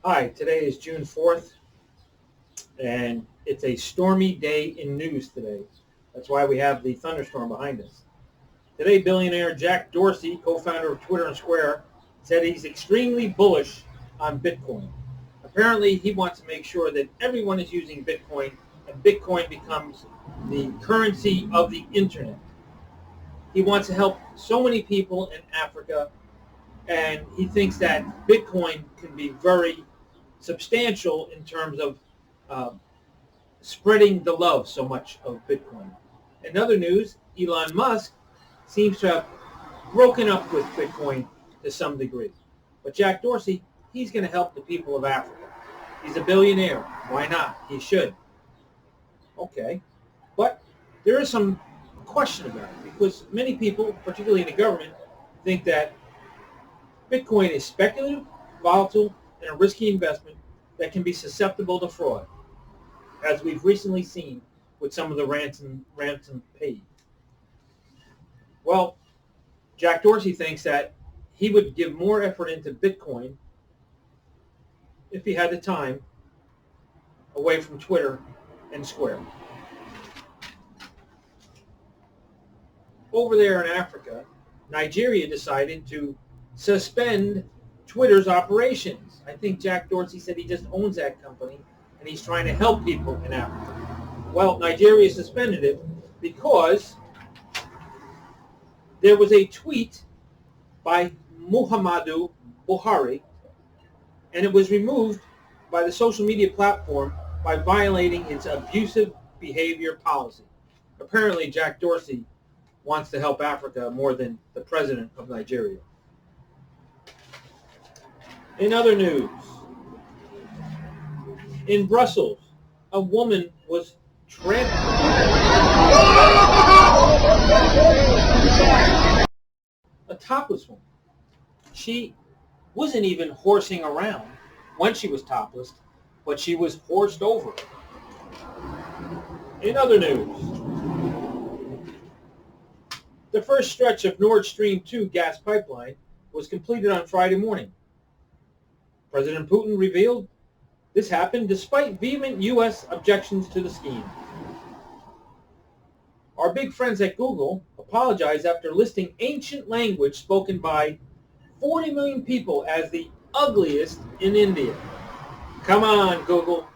Hi, today is June 4th, and it's a stormy day in news today. That's why we have the thunderstorm behind us. Today, billionaire Jack Dorsey, co-founder of Twitter and Square, said he's extremely bullish on Bitcoin. Apparently, he wants to make sure that everyone is using Bitcoin, and Bitcoin becomes the currency of the internet. He wants to help so many people in Africa, and he thinks that Bitcoin can be very substantial in terms of spreading the love so much of Bitcoin. In other news, Elon Musk seems to have broken up with Bitcoin to some degree. But Jack Dorsey, he's going to help the people of Africa. He's a billionaire. Why not? He should. Okay. But there is some question about it because many people, particularly in the government, think that Bitcoin is speculative, volatile, and a risky investment that can be susceptible to fraud, as we've recently seen with some of the ransom paid. Well, Jack Dorsey thinks that he would give more effort into Bitcoin if he had the time away from Twitter and Square. Over there in Africa, Nigeria decided to suspend Twitter's operations. I think Jack Dorsey said he just owns that company and he's trying to help people in Africa. Well, Nigeria suspended it because there was a tweet by Muhammadu Buhari, and it was removed by the social media platform by violating its abusive behavior policy. Apparently, Jack Dorsey wants to help Africa more than the president of Nigeria. In other news, in Brussels, a woman was trampled. A topless woman. She wasn't even horsing around when she was topless, but she was horsed over. In other news, the first stretch of Nord Stream 2 gas pipeline was completed on Friday morning. President Putin revealed this happened despite vehement U.S. objections to the scheme. Our big friends at Google apologized after listing ancient language spoken by 40 million people as the ugliest in India. Come on, Google.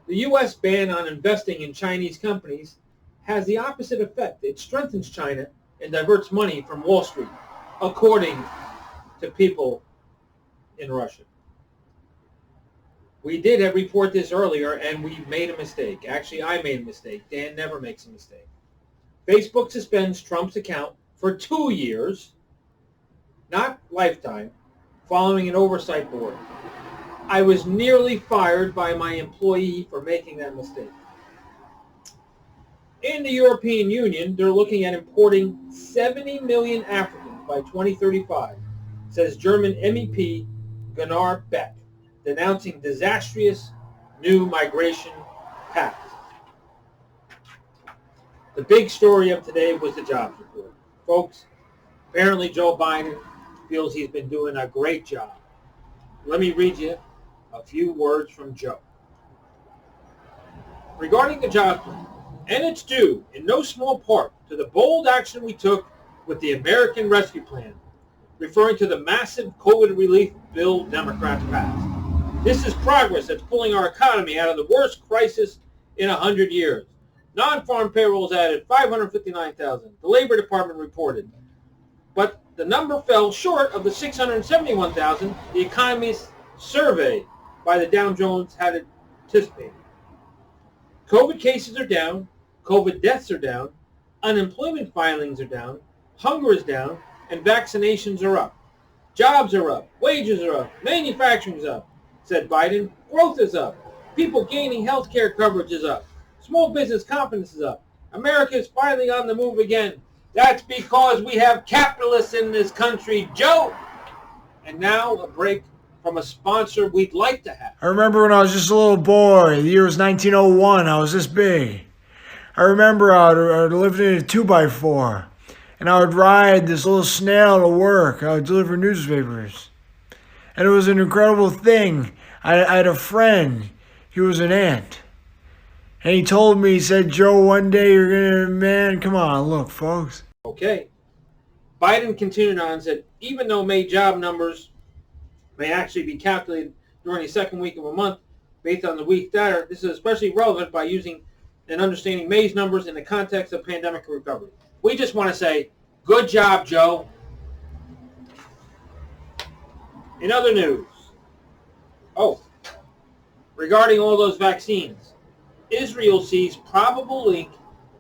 The U.S. ban on investing in Chinese companies has the opposite effect. It strengthens China and diverts money from Wall Street, according to people in Russia. We did report this earlier, and we made a mistake. Actually, I made a mistake. Dan never makes a mistake. Facebook suspends Trump's account for 2 years, not lifetime, following an oversight board. I was nearly fired by my employee for making that mistake. In the European Union, they're looking at importing 70 million Africans by 2035, says German MEP Gunnar Beck, denouncing disastrous new migration pact. The big story of today was the jobs report. Folks, apparently Joe Biden feels he's been doing a great job. Let me read you a few words from Joe. Regarding the jobs report, and it's due in no small part to the bold action we took with the American Rescue Plan, referring to the massive COVID relief bill Democrats passed. This is progress that's pulling our economy out of the worst crisis in 100 years. Non-farm payrolls added 559,000, the Labor Department reported. But the number fell short of the 671,000 the economists surveyed by the Dow Jones had anticipated. COVID cases are down, COVID deaths are down, unemployment filings are down, hunger is down, and vaccinations are up. Jobs are up, wages are up, manufacturing is up, said Biden. Growth is up. People gaining health care coverage is up. Small business confidence is up. America is finally on the move again. That's because we have capitalists in this country, Joe. And now a break from a sponsor we'd like to have. I remember when I was just a little boy. The year was 1901. I was this big. I remember I would live in a 2x4. And I would ride this little snail to work. I would deliver newspapers. And it was an incredible thing. I had a friend. He was an ant. And he told me, he said, Joe, one day you're going to, man, come on, look, folks. Okay. Biden continued on and said, even though May job numbers may actually be calculated during the second week of a month based on the week data, this is especially relevant by using and understanding May's numbers in the context of pandemic recovery. We just want to say, good job, Joe. In other news, regarding all those vaccines, Israel sees probable link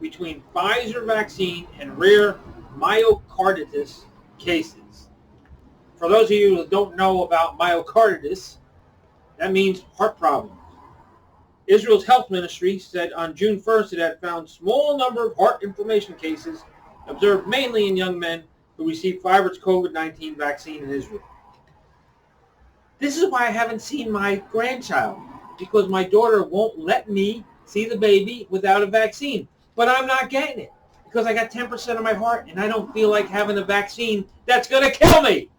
between Pfizer vaccine and rare myocarditis cases. For those of you who don't know about myocarditis, that means heart problems. Israel's health ministry said on June 1st it had found small number of heart inflammation cases observed mainly in young men who received Pfizer's COVID-19 vaccine in Israel. This is why I haven't seen my grandchild, because my daughter won't let me see the baby without a vaccine. But I'm not getting it because I got 10% of my heart and I don't feel like having a vaccine that's going to kill me.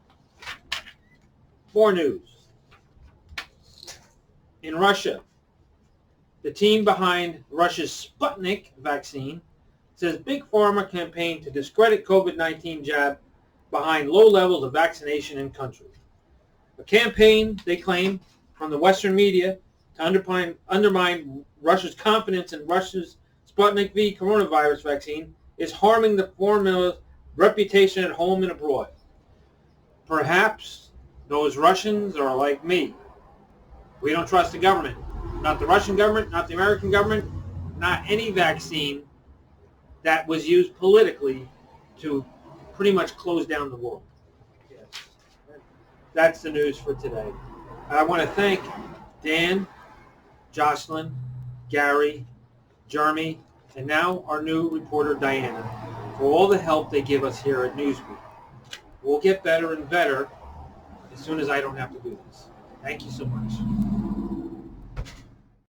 More news. In Russia, the team behind Russia's Sputnik vaccine says Big Pharma campaign to discredit COVID-19 jab behind low levels of vaccination in country. A campaign, they claim, from the Western media to undermine Russia's confidence in Russia's Sputnik V coronavirus vaccine is harming the formula's reputation at home and abroad. Perhaps those Russians are like me. We don't trust the government. Not the Russian government, not the American government, not any vaccine that was used politically to pretty much close down the world. Yes. That's the news for today. I want to thank Dan, Jocelyn, Gary, Jeremy, and now our new reporter, Diana, for all the help they give us here at Newsweed. We'll get better and better as soon as I don't have to do this. Thank you so much.